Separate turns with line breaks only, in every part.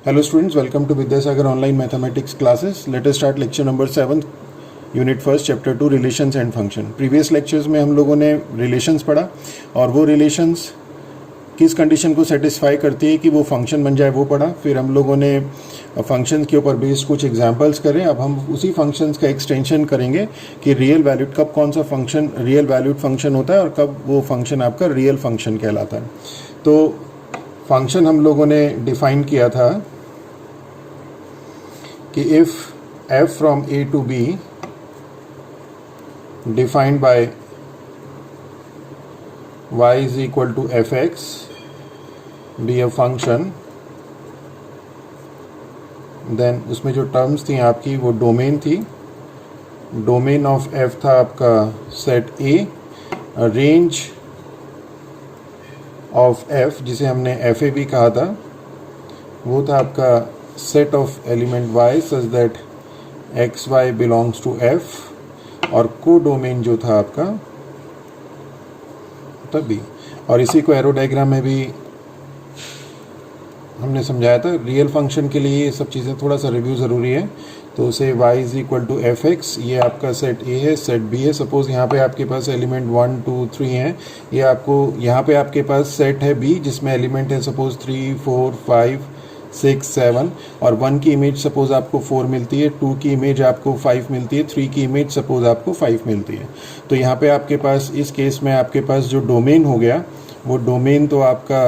Hello students, welcome to Vidyasagar online mathematics classes. Let us start lecture number 7, unit first, chapter 2, relations and function. Previous lectures में हम लोगों ने relations पढ़ा और वो relations किस कंडीशन को सेटिस्फाई करती है कि वो फंक्शन बन जाए वो पढ़ा. फिर हम लोगों ने फंक्शन के ऊपर बेस्ड कुछ एग्जांपल्स करें. अब हम उसी फंक्शंस का एक्सटेंशन करेंगे कि रियल वैल्यूड कब कौन सा फंक्शन रियल वैल्यूड फंक्शन होता है और कब वो फंक्शन आपका रियल फंक्शन कहलाता है. तो फंक्शन हम लोगों ने डिफाइन किया था कि if f from a to b defined by y is equal to fx be a function, then उसमें जो टर्म्स थी आपकी वो डोमेन थी. डोमेन ऑफ f था आपका set a. Range of f जिसे हमने fa भी कहा था वो था आपका set of element y such that x y belongs to f और को डोमेन जो था आपका तभी. और इसी को एरो डायग्राम में भी हमने समझाया था. रियल फंक्शन के लिए ये सब चीज़ें थोड़ा सा रिव्यू ज़रूरी है. तो उसे y is equal to f x, ये आपका सेट a है, सेट b है. सपोज यहाँ पे आपके पास एलिमेंट 1 2 3 हैं. ये आपको यहाँ पे आपके पास सेट है b जिसमें एलिमेंट है सपोज 3 4 5 6 7 और 1 की इमेज सपोज आपको 4 मिलती है, 2 की इमेज आपको 5 मिलती है, 3 की इमेज सपोज आपको 5 मिलती है. तो यहाँ पे आपके पास इस केस में आपके पास जो डोमेन हो गया वो डोमेन तो आपका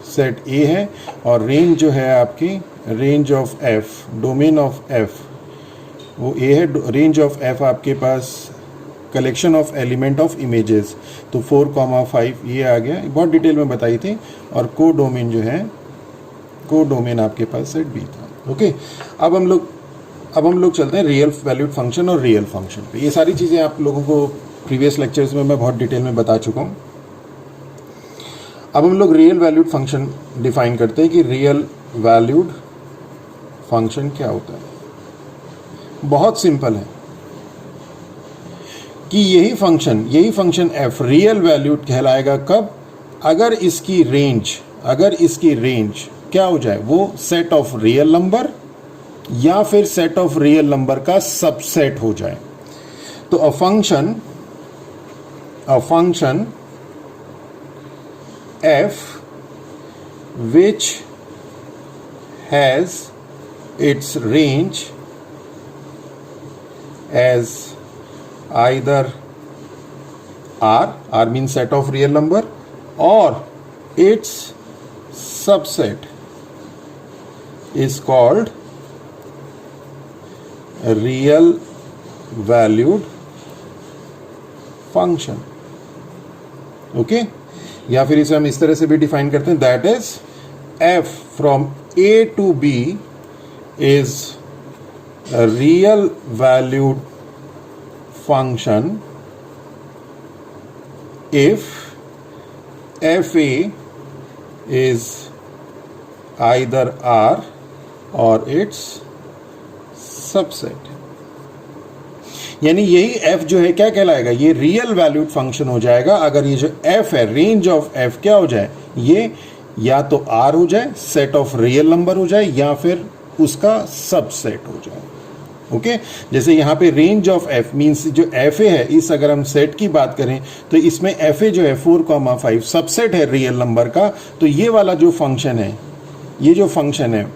सेट A है और रेंज जो है आपकी range of F, domain of F वो A है. रेंज ऑफ F आपके पास collection of element of images, तो 4,5 ये आ गया, बहुत डिटेल में बताई थी. और को डोमेन जो है को डोमेन आपके पास सेट बी था. ओके, अब हम लोग चलते हैं रियल वैल्यूड फंक्शन और रियल फंक्शन पे. ये सारी चीज़ें आप लोगों को प्रीवियस लेक्चर्स में मैं बहुत डिटेल में बता चुका हूँ. अब हम लोग रियल वैल्यूड फंक्शन डिफाइन करते हैं कि रियल वैल्यूड फंक्शन क्या होता है. बहुत सिंपल है कि यही फंक्शन f रियल वैल्यूड कहलाएगा कब, अगर इसकी रेंज क्या हो जाए, वो सेट ऑफ रियल नंबर या फिर सेट ऑफ रियल नंबर का सबसेट हो जाए. तो अ function f which has its range as either r means set of real number or its subset is called a real valued function. Okay, या फिर इसे हम इस तरह से भी डिफाइन करते हैं, that is f from a to b is a real valued function if fa is either r or its subset. यानी यही f जो है क्या कहलाएगा, ये रियल वैल्यूड फंक्शन हो जाएगा अगर ये जो f है, रेंज ऑफ f क्या हो जाए, ये या तो r हो जाए, सेट ऑफ रियल नंबर हो जाए, या फिर उसका सबसेट हो जाए. ओके, जैसे यहाँ पे रेंज ऑफ f मीन्स जो fa है, इस अगर हम सेट की बात करें तो इसमें fa जो है 4,5 सबसेट है रियल नंबर का. तो ये वाला जो फंक्शन है, ये जो फंक्शन है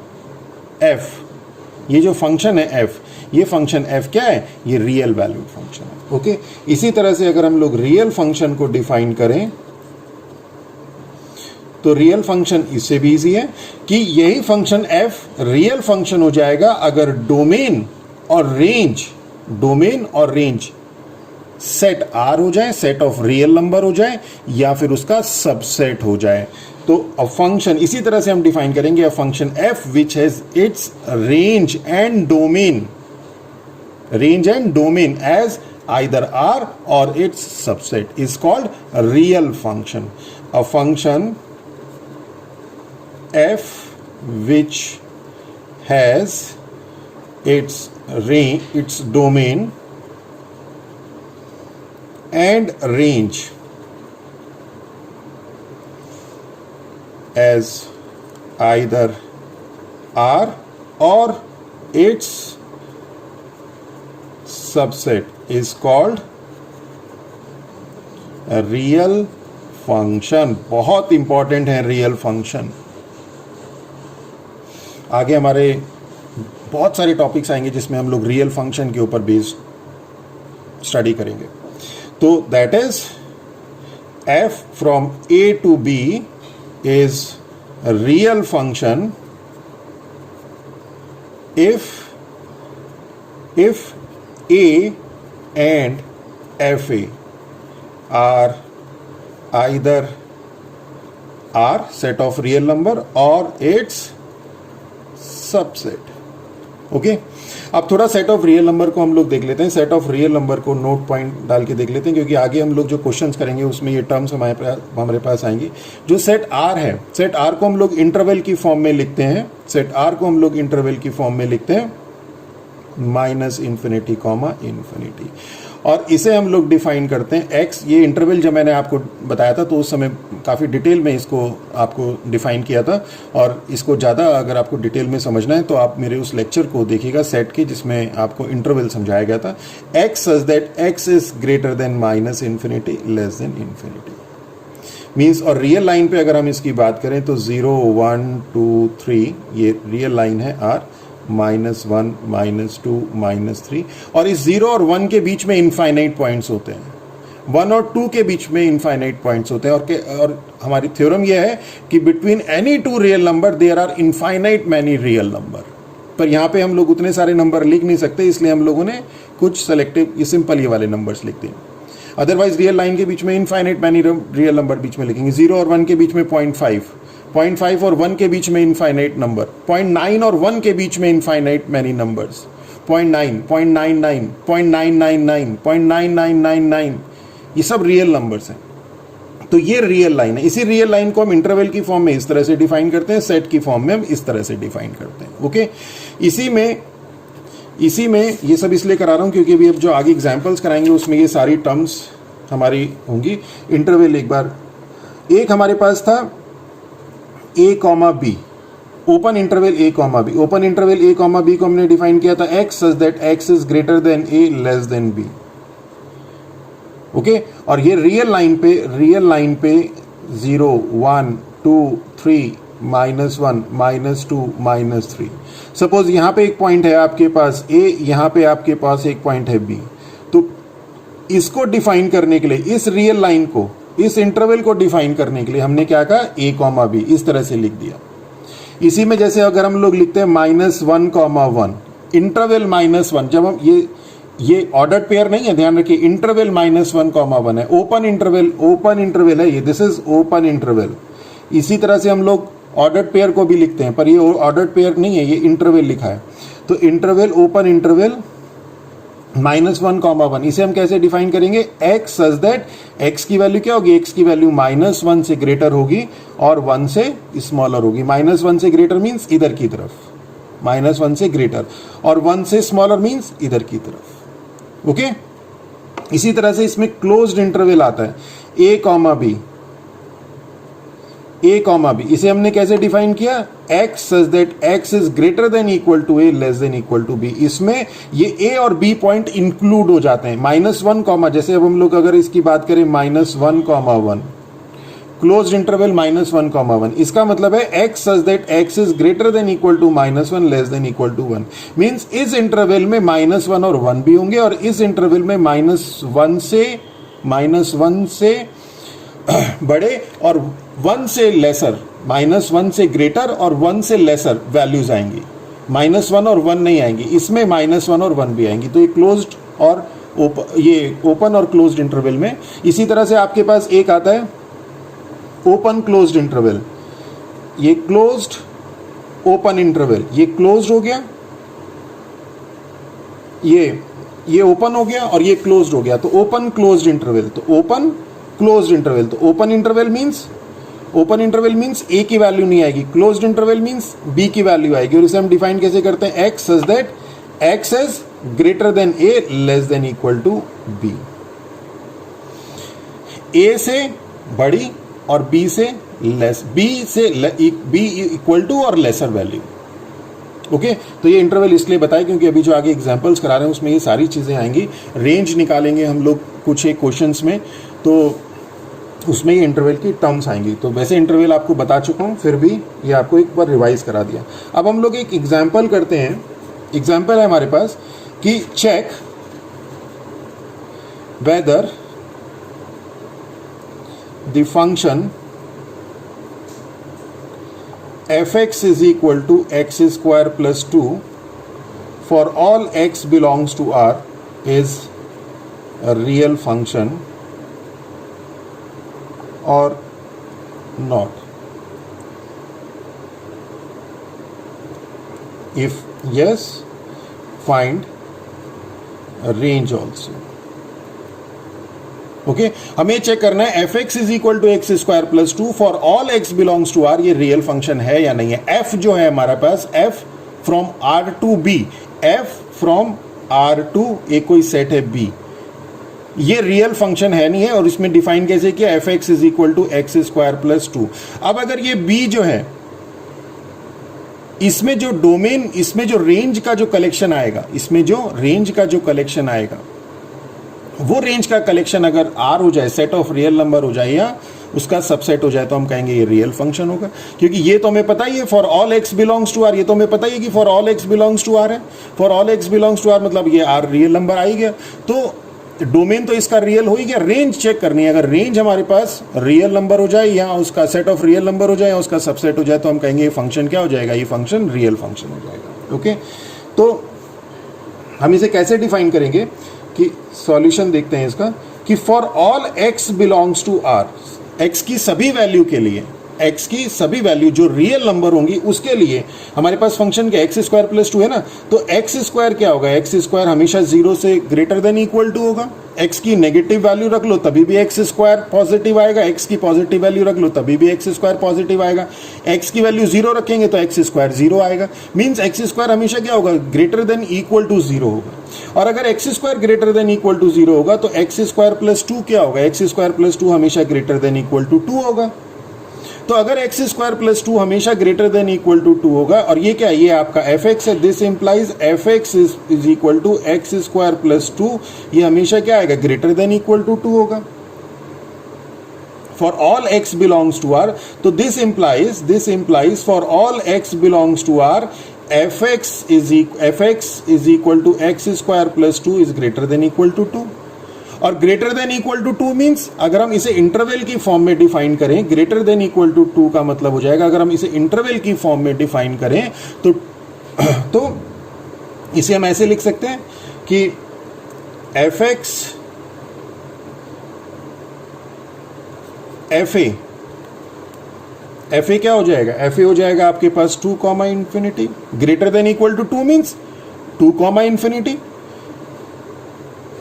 f, ये फंक्शन f क्या है, ये रियल वैल्यूड फंक्शन है. ओके, इसी तरह से अगर हम लोग रियल फंक्शन को डिफाइन करें तो रियल फंक्शन इससे भी इजी है कि यही फंक्शन f रियल फंक्शन हो जाएगा अगर डोमेन और रेंज सेट R हो जाए, सेट ऑफ रियल नंबर हो जाए, या फिर उसका सबसेट हो जाए. तो अ फंक्शन इसी तरह से हम डिफाइन करेंगे, a function f which has its range and domain as either R और its subset is called real function. A function f which has its domain and range as either R or its subset is called a real function. बहुत important है real function. आगे हमारे बहुत सारे topics आएंगे जिसमें हम लोग रियल फंक्शन के ऊपर बेस्ड स्टडी करेंगे. तो that is f from a to b is a real function if a and fa are either R set of real number or its subset. Okay, अब थोड़ा सेट ऑफ रियल नंबर को हम लोग देख लेते हैं. सेट ऑफ रियल नंबर को note point डाल के देख लेते हैं, क्योंकि आगे हम लोग जो क्वेश्चंस करेंगे उसमें ये टर्म्स हमारे पास आएंगी. जो सेट आर है, सेट आर को हम लोग इंटरवल की फॉर्म में लिखते हैं. सेट आर को हम लोग इंटरवल की फॉर्म में लिखते हैं माइनस इन्फिनिटी कॉमा इन्फिनिटी, और इसे हम लोग डिफाइन करते हैं x. ये इंटरवल जब मैंने आपको बताया था तो उस समय काफ़ी डिटेल में इसको आपको डिफाइन किया था, और इसको ज़्यादा अगर आपको डिटेल में समझना है तो आप मेरे उस लेक्चर को देखिएगा सेट के, जिसमें आपको इंटरवल समझाया गया था. x such that x is greater then minus infinity less than infinity means. और रियल लाइन पे अगर हम इसकी बात करें तो 0 1 2 3 ये रियल लाइन है R, -1 -2 -3, और इस 0 और 1 के बीच में इनफाइनाइट पॉइंट्स होते हैं. 1 और 2 के बीच में इनफाइनाइट पॉइंट्स होते हैं. और हमारी थ्योरम यह है कि between any two real number there are infinite many real number. पर यहाँ पे हम लोग उतने सारे नंबर लिख नहीं सकते, इसलिए हम लोगों ने कुछ सेलेक्टिव, ये सिंपल ये वाले नंबर्स लिख दिए. अदरवाइज रियल लाइन के बीच में इनफाइनाइट मैनी रियल नंबर बीच में लिखेंगे. 0 और 1 के बीच में 0.5 और 1 के बीच में इनफाइनाइट नंबर, 0.9 और 1 के बीच में इनफाइनाइट मैनी नंबर्स, 0.9 0.99 0.999 0.9999, ये सब रियल नंबर्स हैं. तो ये रियल लाइन है. इसी रियल लाइन को हम इंटरवल की फॉर्म में इस तरह से डिफाइन करते हैं, सेट की फॉर्म में हम इस तरह से डिफाइन करते हैं. ओके, इसी में ये सब इसलिए करा रहा हूं क्योंकि अभी अब जो आगे एग्जांपल्स कराएंगे उसमें ये सारी टर्म्स हमारी होंगी. इंटरवल एक हमारे पास था a comma b, open interval a comma b. Open interval a comma b को हमने डिफाइन किया था x such that x is greater than a less than b. Okay, और ये रियल लाइन पे 0 1 2 3 -1 -2 -3. सपोज यहाँ पे एक पॉइंट है आपके पास a, यहाँ पे आपके पास एक पॉइंट है b. तो इसको डिफाइन करने के लिए इस रियल लाइन को, इस इंटरवल को डिफाइन करने के लिए हमने क्या कहा, a कॉमा बी इस तरह से लिख दिया. इसी में जैसे अगर हम लोग लिखते हैं -1 कॉमा 1, इंटरवल -1, जब हम ये ऑर्डर्ड पेयर नहीं है, ध्यान रखिए, इंटरवल -1 कॉमा 1 है. ओपन इंटरवल है ये, दिस इज ओपन इंटरवल. इसी तरह से हम लोग ऑर्डर्ड पेयर को भी लिखते हैं, पर ये ऑर्डर्ड पेयर नहीं है, ये इंटरवल लिखा है. तो इंटरवल, ओपन इंटरवल -1 कॉमा 1, इसे हम कैसे डिफाइन करेंगे, x सच दैट x की वैल्यू क्या होगी, x की वैल्यू -1 से ग्रेटर होगी और 1 से स्मॉलर होगी. -1 से ग्रेटर मीन्स इधर की तरफ, -1 से ग्रेटर, और 1 से स्मॉलर मीन्स इधर की तरफ. ओके, इसी तरह से इसमें क्लोज्ड इंटरवल आता है a कॉमा बी. इसे हमने कैसे डिफाइन किया, x such that x is greater than equal to a less than equal to b. इसमें ये a और b पॉइंट इंक्लूड हो जाते हैं. -1 कॉमा, जैसे अब हम लोग अगर इसकी बात करें -1 कॉमा 1, क्लोज्ड इंटरवल -1 कॉमा 1, इसका मतलब है x such that x is greater than equal to -1 less than equal to 1. Means इस इंटरवल में -1 और 1 भी होंगे, और इस इंटरवल में -1 से बड़े और 1 से लेसर, -1 से ग्रेटर और 1 से लेसर वैल्यूज आएंगी. -1 और 1 नहीं आएंगी, इसमें -1 और 1 भी आएंगी. तो ये क्लोज्ड और ये ओपन और क्लोज्ड इंटरवल में. इसी तरह से आपके पास एक आता है ओपन क्लोज्ड इंटरवल. ये क्लोज्ड ओपन इंटरवल, ये क्लोज्ड हो गया, ये ओपन हो गया और ये क्लोज्ड हो गया. तो ओपन क्लोज्ड इंटरवल, तो ओपन क्लोज्ड इंटरवल. तो ओपन इंटरवल मींस a की वैल्यू नहीं आएगी, क्लोज्ड इंटरवल मींस b की वैल्यू आएगी. और इसे हम डिफाइन कैसे करते हैं, x such that x is greater than a less than equal to b. a से बड़ी और b से लेस, b इक्वल टू और लेसर वैल्यू. ओके तो ये इंटरवल इसलिए बताए क्योंकि अभी जो आगे एग्जांपल्स करा रहे हैं उसमें ये सारी चीज़ें आएंगी। रेंज निकालेंगे हम लोग कुछ एक क्वेश्चंस में, तो उसमें ये इंटरवल की टर्म्स आएंगी। तो वैसे इंटरवल आपको बता चुका हूँ, फिर भी ये आपको एक बार रिवाइज करा दिया। अब हम लोग एक एग्जाम्पल करते हैं। एग्जाम्पल है हमारे पास कि check whether the function fx is equal to x square plus 2 for all x belongs to R is a real function or not. If yes, find a range also. Okay हमें check करना है F x is equal to x square plus 2 for all x belongs to R, ये real function है या नहीं है। F जो है हमारे पास F from R to B, F from R to एक कोई सेट है बी, ये रियल फंक्शन है नहीं है। और इसमें डिफाइन कैसे किया, f x is equal to x square plus 2। अब अगर ये बी जो है इसमें जो डोमेन, इसमें जो रेंज का जो कलेक्शन आएगा, इसमें जो रेंज का जो कलेक्शन आएगा, वो रेंज का कलेक्शन अगर आर हो जाए, सेट ऑफ रियल नंबर हो जाए या उसका सबसेट हो जाए, तो हम कहेंगे ये रियल फंक्शन होगा। क्योंकि ये तो हमें पता ही है for all x belongs to R, ये तो हमें पता ही है कि for all x belongs to R है। For all x belongs to R मतलब ये आर रियल नंबर आ ही गया, तो डोमेन तो इसका रियल हो ही गया। रेंज चेक करनी है, अगर रेंज हमारे पास रियल नंबर हो जाए या उसका सेट ऑफ रियल नंबर हो जाए या उसका सबसेट हो जाए, तो हम कहेंगे ये फंक्शन क्या हो जाएगा, ये फंक्शन रियल फंक्शन हो जाएगा। ओके तो हम इसे कैसे डिफाइन करेंगे कि सॉल्यूशन देखते हैं इसका कि for all x belongs to R, x की सभी वैल्यू के लिए, एक्स की सभी वैल्यू जो रियल नंबर होंगी उसके लिए हमारे पास फंक्शन क्या, एक्स स्क्वायर प्लस 2 है ना, तो एक्स स्क्वायर क्या होगा, एक्स स्क्वायर हमेशा 0 से ग्रेटर देन इक्वल टू होगा। एक्स की नेगेटिव वैल्यू रख लो तभी भी एक्स स्क्वायर पॉजिटिव आएगा, एक्स की पॉजिटिव वैल्यू रख लो तभी भी एक्स स्क्वायर पॉजिटिव आएगा। एक्स की वैल्यू 0 रखेंगे तो एक्स स्क्वायर 0 आएगा, मीन्स एक्स स्क्वायर हमेशा क्या होगा, ग्रेटर देन इक्वल टू 0 होगा। और अगर x square greater than equal to 0 होगा तो एक्स स्क्वायर प्लस 2 क्या होगा, एक्स स्क्वायर प्लस 2 हमेशा ग्रेटर देन इक्वल टू 2 होगा। तो अगर एक्स स्क्वायर प्लस 2 हमेशा ग्रेटर देन इक्वल टू 2 होगा, और ये क्या है, ये आपका एफ एक्स है, this implies f x is equal to x square plus 2, ये हमेशा क्या आएगा, ग्रेटर देन इक्वल टू 2 होगा for all x belongs to R. तो this implies for all x belongs to R F x is equal to x square plus 2 is greater than equal to 2। और greater than equal to 2 means अगर हम इसे interval की form में define करें, greater than equal to 2 का मतलब हो जाएगा, अगर हम इसे इंटरवल की फॉर्म में डिफाइन करें तो इसे हम ऐसे लिख सकते हैं कि एफ एक्स एफ ए क्या हो जाएगा, एफ ए हो जाएगा आपके पास 2 comma infinity, greater than equal to 2 means 2 comma infinity,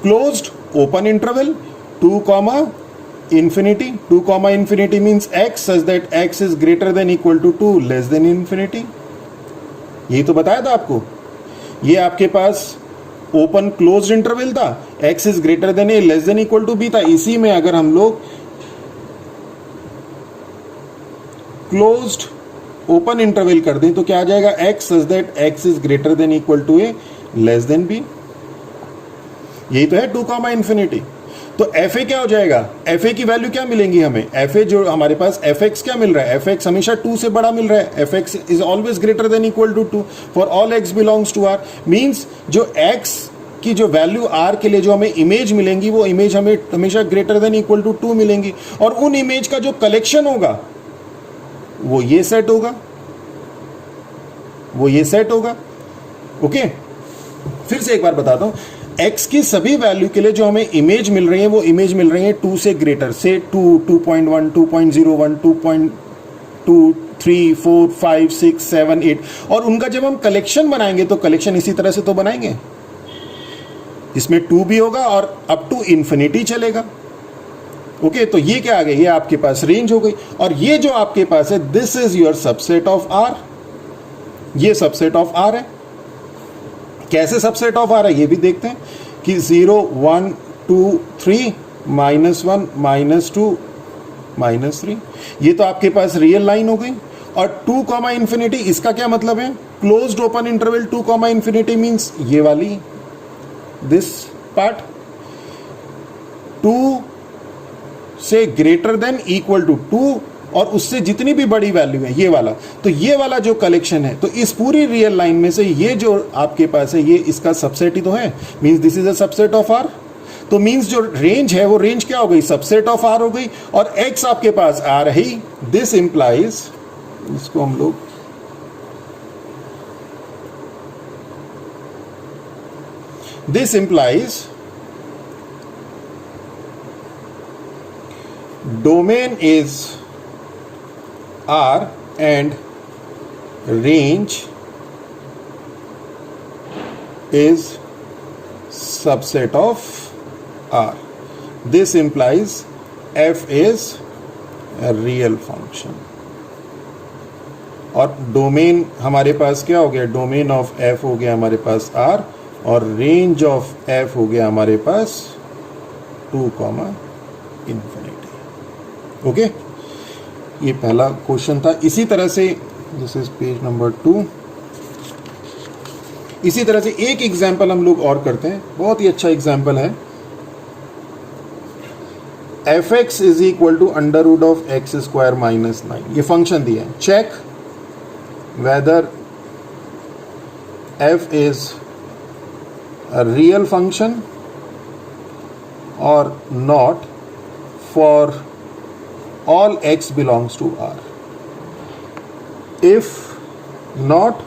closed open interval 2 comma infinity, 2 comma infinity means x such that x is greater than equal to 2 less than infinity. यही तो बताया था आपको, ये आपके पास ओपन क्लोज्ड इंटरवल था, x is greater than a less than equal to b था। इसी में अगर हम लोग क्लोज्ड ओपन इंटरवल कर दें तो क्या आ जाएगा, x such that x is greater than equal to a less than b। यही तो है 2 कॉमा इंफिनिटी। तो एफ ए क्या हो जाएगा, एफ ए की वैल्यू क्या मिलेंगी हमें, एफ ए जो हमारे पास एफ एक्स क्या मिल रहा है, एफ एक्स हमेशा 2 से बड़ा मिल रहा है, F x is always greater than equal to 2 for all x belongs to R. Means जो एक्स की जो वैल्यू आर के लिए जो हमें इमेज मिलेंगी वो इमेज हमें हमेशा ग्रेटर देन इक्वल टू 2 मिलेंगी, और उन इमेज का जो कलेक्शन होगा वो ये सेट होगा, वो ये सेट होगा। ओके फिर से एक बार बताता हूं, x की सभी वैल्यू के लिए जो हमें इमेज मिल रही है वो इमेज मिल रही है 2 से ग्रेटर, से 2, 2.1, 2.01, 2.2, 3, 4, 5, 6, 7, 8, और उनका जब हम कलेक्शन बनाएंगे तो कलेक्शन इसी तरह से तो बनाएंगे, इसमें 2 भी होगा और अप टू इंफिनिटी चलेगा। ओके तो ये क्या आ गया, ये आपके पास रेंज हो गई, और ये जो आपके पास है this is your subset of R, ये सबसेट ऑफ आर है। कैसे सबसेट ऑफ आ रहा है ये भी देखते हैं कि 0, 1, 2, 3, -1, -2, -3, ये तो आपके पास रियल लाइन हो गई। और 2 कॉमा इन्फिनिटी, इसका क्या मतलब है? Closed open interval 2 comma infinity means ये वाली, दिस पार्ट, 2 से ग्रेटर देन इक्वल टू 2 और उससे जितनी भी बड़ी वैल्यू है ये वाला। तो ये वाला जो कलेक्शन है, तो इस पूरी रियल लाइन में से ये जो आपके पास है ये इसका सबसेट ही तो है, means this is a subset of R. तो मींस जो रेंज है वो रेंज क्या हो गई? सबसेट ऑफ आर हो गई, और एक्स आपके पास आ रही। दिस इंप्लाइज, इसको हम लोग this implies domain is R and range is subset of R. This implies f is a real function. और डोमेन हमारे पास क्या हो गया? डोमेन ऑफ f हो गया हमारे पास R, और रेंज ऑफ f हो गया हमारे पास 2 कॉमा इन्फिनिटी। ओके, ये पहला क्वेश्चन था। इसी तरह से दिस इज पेज नंबर 2। इसी तरह से एक एग्जाम्पल हम लोग और करते हैं, बहुत ही अच्छा एग्जाम्पल है। F x is equal to under root of X square minus 9, ये फंक्शन दिया है। Check whether F is a real function और not for all x belongs to R. If not,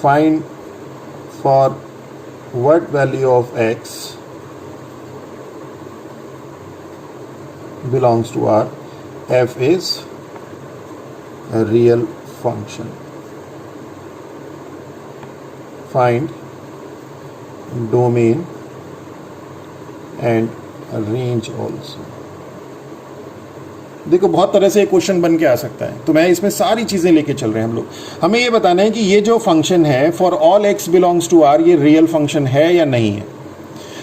find for what value of x belongs to R, f is a real function. Find domain and range also. देखो बहुत तरह से एक question बन के आ सकता है, तो मैं इसमें सारी चीजें लेके चल रहे हैं हम लोग। हमें ये बताना है कि ये जो फंक्शन है for all x belongs to R, ये रियल फंक्शन है या नहीं है।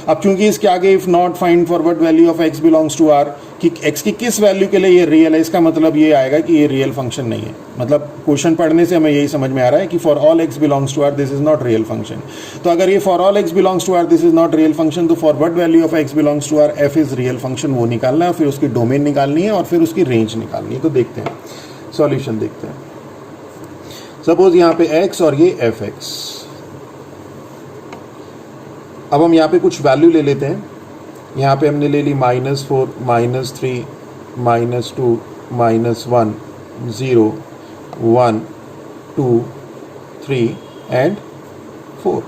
अब क्योंकि इसके आगे if not find for what value of x belongs to R, कि एक्स की किस वैल्यू के लिए ये रियल है, इसका मतलब ये आएगा कि ये रियल फंक्शन नहीं है। मतलब क्वेश्चन पढ़ने से हमें यही समझ में आ रहा है कि for all x belongs to R this is not real function. तो अगर ये for all x belongs to R this is not real function, तो for what value of x belongs to R F is real function, वो निकालना है, फिर उसकी domain निकालनी है और फिर उसकी रेंज निकालनी है। तो देखते हैं, सॉल्यूशन देखते हैं। सपोज यहाँ पे एक्स और ये एफ एक्स। अब हम यहाँ पे कुछ वैल्यू ले लेते हैं। यहाँ पे हमने ले ली -4, -3, -2, -1, 0, 1, 2, 3 एंड 4।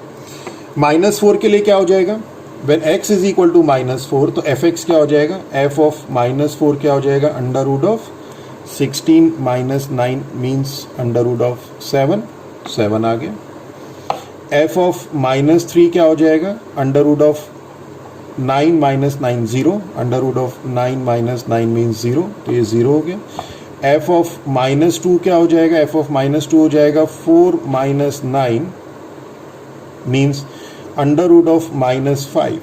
-4 के लिए क्या हो जाएगा? When x is equal to -4, तो एफ एक्स क्या हो जाएगा? एफ ऑफ -4 क्या हो जाएगा? Under root of 16 - 9 means under root of 7, 7 आ गया। एफ ऑफ -3 क्या हो जाएगा? Under root of 9 - 9 0, under root of 9 - 9 means 0, तो ये 0 हो गया। एफ ऑफ -2 क्या हो जाएगा? एफ ऑफ -2 हो जाएगा 4 - 9 मीन्स अंडर रूट ऑफ -5।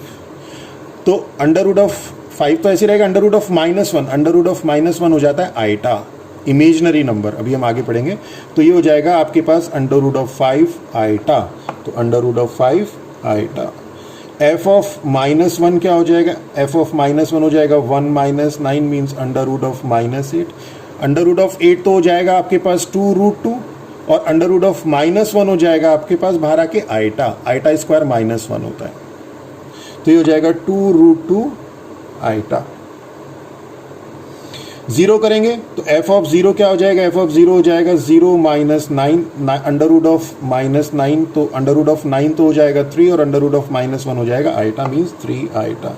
तो अंडर रूट ऑफ 5 तो ऐसे रहेगा, under root of -1, under root of -1 हो जाता है आइटा, इमेजनरी नंबर, अभी हम आगे पढ़ेंगे। तो ये हो जाएगा आपके पास अंडर रूट ऑफ 5 आइटा, तो under root of 5 iota. F of -1 क्या हो जाएगा? एफ ऑफ -1 हो जाएगा 1 - 9 means under root of -8। Under root of 8 तो हो जाएगा आपके पास 2√2, और अंडर रूट ऑफ -1 हो जाएगा आपके पास बाहर आके आइटा, आइटा स्क्वायर -1 होता है, तो ये हो जाएगा 2√2 आइटा। 0 करेंगे तो एफ ऑफ 0 क्या हो जाएगा? एफ ऑफ 0 हो जाएगा 0 - 9, अंडर रूट ऑफ -9, तो अंडर रूट ऑफ 9 तो हो जाएगा 3, और अंडर रूट ऑफ -1 हो जाएगा आइटा मीन्स 3 आइटा।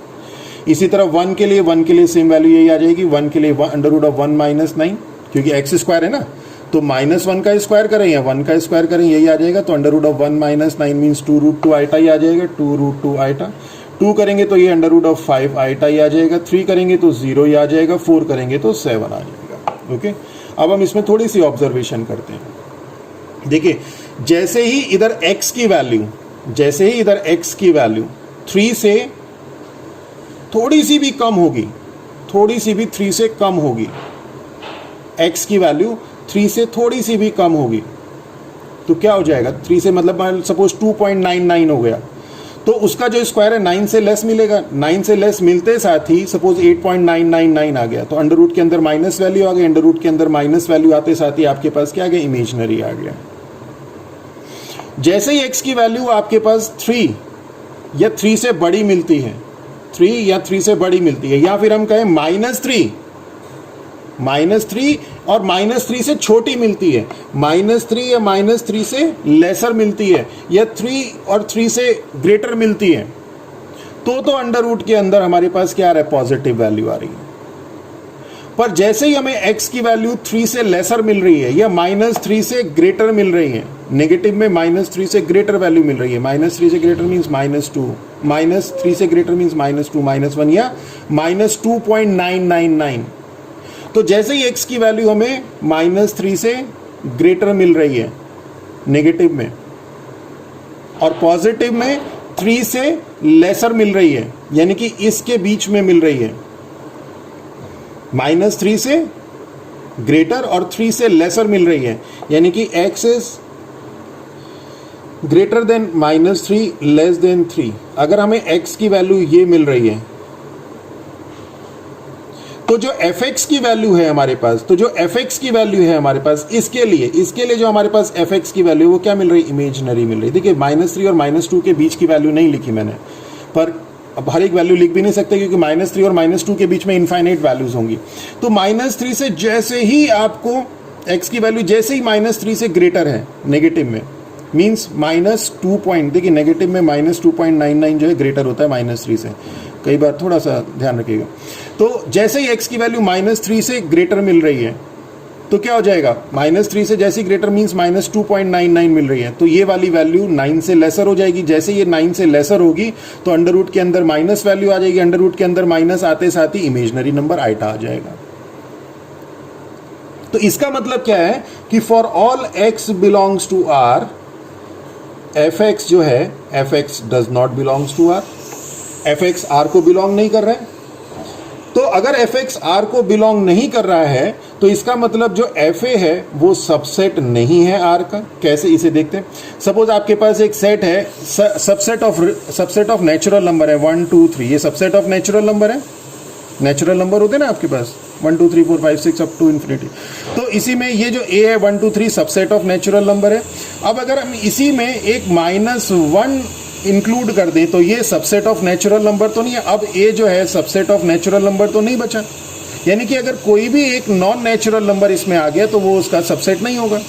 इसी तरह 1 के लिए सेम वैल्यू यही आ जाएगी। 1 के लिए अंडर रूट ऑफ 1 - 9, क्योंकि एक्स स्क्वायर है ना, तो -1 का स्क्वायर करें या 1 का स्क्वायर करें यही आ जाएगा। तो under root of 1 - 9 means 2√2 iota ही आ जाएगा, 2√2 आइटा। 2 करेंगे तो ये अंडर रूट ऑफ 5 आइटा ही आ जाएगा। 3 करेंगे तो 0 ही आ जाएगा। 4 करेंगे तो 7 आ जाएगा। ओके, अब हम इसमें थोड़ी सी ऑब्जर्वेशन करते हैं। देखिए, जैसे ही इधर x की वैल्यू 3 से थोड़ी सी भी कम होगी, थोड़ी सी भी 3 से कम होगी, x की वैल्यू 3 से थोड़ी सी भी कम होगी, तो क्या हो जाएगा, 3 से मतलब सपोज 2.99 हो गया, तो उसका जो स्क्वायर है 9 से लेस मिलेगा। 9 से लेस मिलते साथ ही सपोज 8.999 आ गया, तो अंडर रूट के अंदर माइनस वैल्यू आ गई, अंडर रूट के अंदर माइनस वैल्यू आते साथ ही आपके पास क्या आ गया, इमेजिनरी आ गया। जैसे ही x की वैल्यू आपके पास 3 या 3 से बड़ी मिलती है, 3 या 3 से बड़ी मिलती है, या फिर हम कहें -3 और -3 से छोटी मिलती है, -3 या -3 से लेसर मिलती है, या 3 और 3 से ग्रेटर मिलती है, तो अंडर रूट के अंदर हमारे पास क्या आ रहा है, पॉजिटिव वैल्यू आ रही है। पर जैसे ही हमें x की वैल्यू 3 से लेसर मिल रही है या -3 से ग्रेटर मिल रही है, नेगेटिव में -3 से ग्रेटर वैल्यू मिल रही है, -3 से ग्रेटर मीन्स -2, -3 से ग्रेटर मीन्स -2, -1 या -2.999, तो जैसे ही x की वैल्यू हमें -3 से ग्रेटर मिल रही है नेगेटिव में, और पॉजिटिव में 3 से लेसर मिल रही है, यानी कि इसके बीच में मिल रही है, -3 से ग्रेटर और 3 से लेसर मिल रही है, यानी कि x is greater then -3 less than 3। अगर हमें x की वैल्यू ये मिल रही है, तो जो fx की वैल्यू है हमारे पास, इसके लिए जो हमारे पास fx की वैल्यू वो क्या मिल रही है, इमेजिनरी मिल रही है। देखिए -3 और -2 के बीच की वैल्यू नहीं लिखी मैंने, पर अब हर एक वैल्यू लिख भी नहीं सकते क्योंकि -3 और -2 के बीच में इनफाइनाइट वैल्यूज होंगी। तो -3 से जैसे ही आपको x की वैल्यू जैसे ही -3 से ग्रेटर है नेगेटिव में, मीन्स -2 पॉइंट, देखिए नेगेटिव में -2.99 जो है ग्रेटर होता है -3 से, कई बार थोड़ा सा ध्यान रखिएगा। तो जैसे ही x की वैल्यू -3 से ग्रेटर मिल रही है, तो क्या हो जाएगा, -3 से जैसे ग्रेटर मीन्स -2.99 मिल रही है, तो ये वाली वैल्यू 9 से लेसर हो जाएगी। जैसे ये 9 से लेसर होगी तो अंडर रूट के अंदर माइनस वैल्यू आ जाएगी, अंडर रूट के अंदर माइनस आते साथ ही इमेजिनरी नंबर आइटा आ जाएगा। तो इसका मतलब क्या है कि for all x belongs to r, fx जो है fx does not belongs to r, fx r को बिलोंग नहीं कर रहा है। तो अगर fx r को बिलोंग नहीं कर रहा है तो इसका मतलब जो fa है वो सबसेट नहीं है r का। कैसे, इसे देखते हैं। सपोज आपके पास एक सेट है, सबसेट ऑफ नेचुरल नंबर है 1 2 3, ये सबसेट ऑफ नेचुरल नंबर है। नेचुरल नंबर होते हैं ना आपके पास 1 2 3 4 5 6 अप टू इन्फिनिटी, तो इसी में ये जो a है 1 2 3 सबसेट ऑफ नेचुरल नंबर है। अब अगर हम इसी में एक -1 इंक्लूड कर दें तो ये सबसेट ऑफ नेचुरल नंबर तो नहीं है। अब a जो है सबसेट ऑफ नेचुरल नंबर तो नहीं बचा, यानी कि अगर कोई भी एक नॉन नेचुरल नंबर इसमें आ गया तो वो उसका सबसेट नहीं होगा।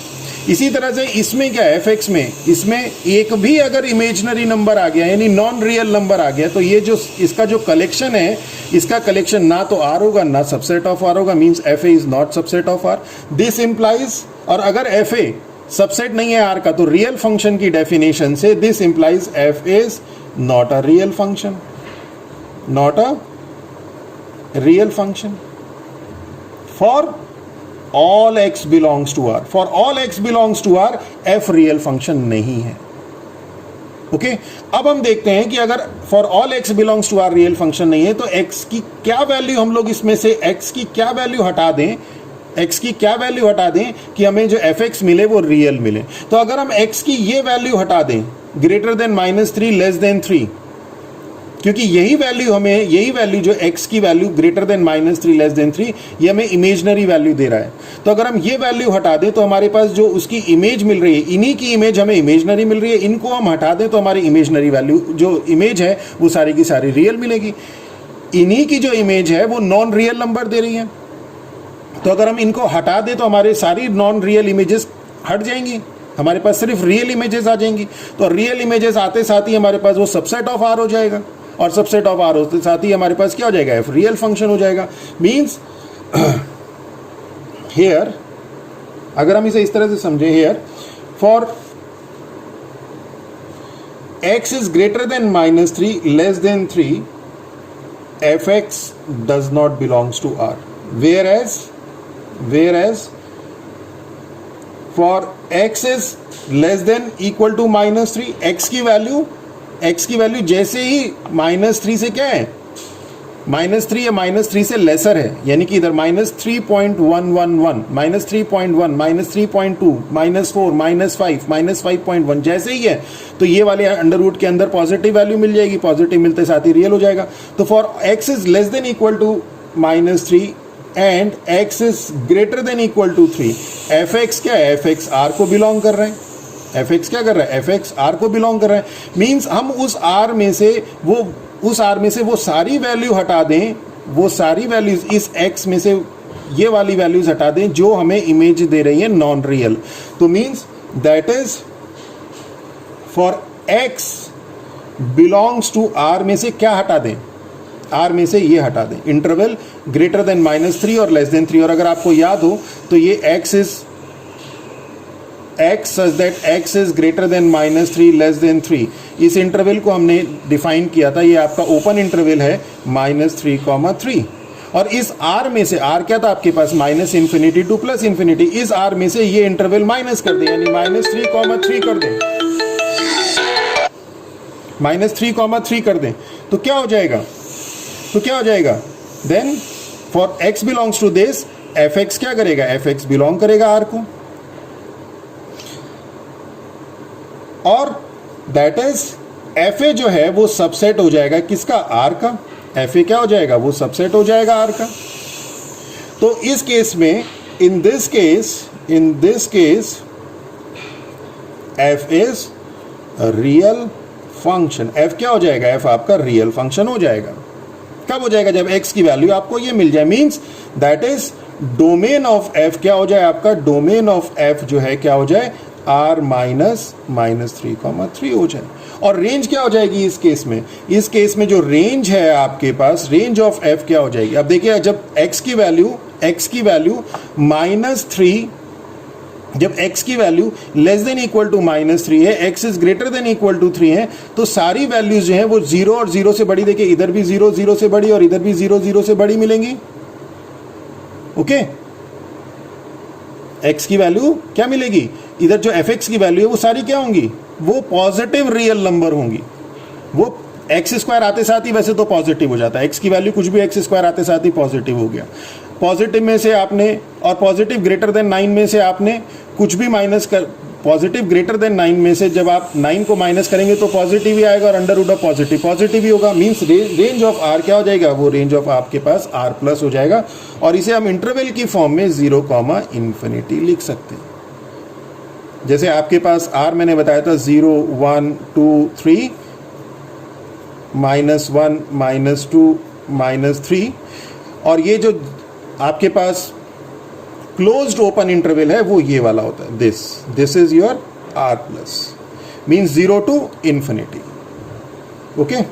इसी तरह से इसमें क्या है, fx में, इसमें एक भी अगर इमेजिनरी नंबर आ गया यानी नॉन रियल नंबर आ गया तो ये जो इसका जो कलेक्शन है, इसका कलेक्शन ना तो r होगा ना सबसेट ऑफ r होगा, means fa is not subset of r। This implies, और अगर fa सबसेट नहीं है r का तो रियल फंक्शन की डेफिनेशन से this implies f is not a real function, not a real function for all x belongs to r। for all x belongs to r, f real function नहीं है। Okay अब हम देखते हैं कि अगर for all x belongs to r real function नहीं है तो x की क्या वैल्यू, हम लोग इसमें से x की क्या वैल्यू हटा दें, x की क्या वैल्यू हटा दें कि हमें जो fx मिले वो रियल मिले। तो अगर हम x की ये वैल्यू हटा दें ग्रेटर देन -3 लेस देन 3, क्योंकि यही वैल्यू जो x की value greater than -3 less than 3 ये हमें इमेजनरी वैल्यू दे रहा है। तो अगर हम ये वैल्यू हटा दें तो हमारे पास जो उसकी इमेज मिल रही है, इन्हीं की इमेज हमें इमेजनरी मिल रही है, इनको हम हटा दें तो हमारी इमेजनरी वैल्यू जो इमेज है वो सारी की सारी रियल मिलेगी। इन्हीं की जो इमेज है वो नॉन रियल नंबर दे रही है, तो अगर हम इनको हटा दें तो हमारे सारी नॉन रियल इमेजेस हट जाएंगी, हमारे पास सिर्फ रियल इमेजेस आ जाएंगी। तो रियल इमेजेस आते साथ ही हमारे पास वो सबसेट ऑफ आर हो जाएगा, और सबसेट ऑफ आर होते साथ ही हमारे पास क्या हो जाएगा, एफ रियल फंक्शन हो जाएगा। मीन्स हियर अगर हम इसे इस तरह से समझें, here for x is greater then -3 less than 3, fx does not belongs to r, whereas for x is less than equal to -3, x की वैल्यू जैसे ही -3 से क्या है -3 या -3 से लेसर है, यानी कि इधर -3.111, -3.1, -3.2, -4, -5, -5.1 जैसे ही है तो ये वाले अंडर रूट के अंदर पॉजिटिव वैल्यू मिल जाएगी, पॉजिटिव मिलते साथ ही रियल हो जाएगा। तो for x is less than equal to -3 and x is greater than equal to 3, fx क्या है, fx r को बिलोंग कर रहे हैं। fx क्या कर रहा है, fx r को बिलोंग कर रहा है। मीन्स हम उस r में से वो सारी वैल्यू हटा दें, वो सारी वैल्यूज इस x में से ये वाली वैल्यूज हटा दें जो हमें इमेज दे रही है नॉन रियल। तो means that is for x belongs to r में से क्या हटा दें, r में से ये हटा दें, इंटरवल ग्रेटर देन -3 और लेस देन 3। और अगर आपको याद हो तो ये x such that x is greater then -3 less than 3, इस इंटरवल को हमने डिफाइन किया था, ये आपका ओपन इंटरवल है -3, और इस r में से, r क्या था आपके पास, -इंफिनिटी टू +इंफिनिटी, इस r में से ये इंटरवल माइनस कर दें, यानी -3 कर दें, -3 कर दें, तो क्या हो जाएगा, then for x belongs to this fx क्या करेगा, fx बिलोंग करेगा r को, और दैट इज fa जो है वो सबसेट हो जाएगा किसका, r का, fa क्या हो जाएगा, वो सबसेट हो जाएगा r का। तो इस केस में, in this case f is real function, f क्या हो जाएगा, f आपका रियल फंक्शन हो जाएगा। कब हो जाएगा, जब x की वैल्यू आपको ये मिल जाए, means that is domain of f क्या हो जाए, आपका डोमेन ऑफ f जो है क्या हो जाए, r -3, हो जाए। और रेंज क्या हो जाएगी इस केस में, जो रेंज है आपके पास, रेंज ऑफ f क्या हो जाएगी। अब देखिए, जब x की वैल्यू -3, जब x की value less than equal to -3 है, x is greater than equal to 3 है, तो सारी वैल्यूज जो है वो 0 और 0 से बड़ी, देखिए इधर भी 0 0 से बड़ी और इधर भी 0 0 से बड़ी मिलेंगी। ओके, x की वैल्यू क्या मिलेगी, इधर जो fx की वैल्यू है वो सारी क्या होंगी, वो पॉजिटिव रियल नंबर होंगी। वो x² आते साथ ही वैसे तो पॉजिटिव हो जाता है, x की वैल्यू कुछ भी x² आते साथ ही पॉजिटिव हो गया। पॉजिटिव में से आपने, और पॉजिटिव ग्रेटर देन 9 में से आपने कुछ भी माइनस कर, पॉजिटिव ग्रेटर देन 9 में से जब आप 9 को माइनस करेंगे तो पॉजिटिव ही आएगा, और अंडर रूट ऑफ पॉजिटिव ही होगा। मीन्स रेंज ऑफ r क्या हो जाएगा, वो रेंज ऑफ आपके पास r+ हो जाएगा, और इसे हम इंटरवल की फॉर्म में 0, लिख सकते हैं। जैसे आपके पास r मैंने बताया था 0, 1, 2, 3, -1, -2, -3, और ये जो आपके पास क्लोज्ड ओपन इंटरवल है वो ये वाला होता है, this is your r+, means 0 to infinity। Okay,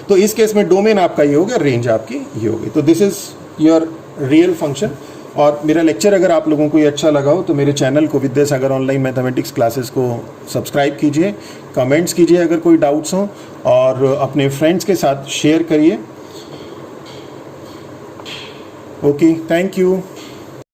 तो इस केस में डोमेन आपका ये हो गया, रेंज आपकी ये हो गई। तो this is your real function. और मेरा लेक्चर अगर आप लोगों को ये अच्छा लगा हो तो मेरे चैनल को विद्यासागर ऑनलाइन मैथमेटिक्स क्लासेस को सब्सक्राइब कीजिए, कमेंट्स कीजिए अगर कोई डाउट्स हो, और अपने फ्रेंड्स के साथ शेयर करिए। Okay, thank you.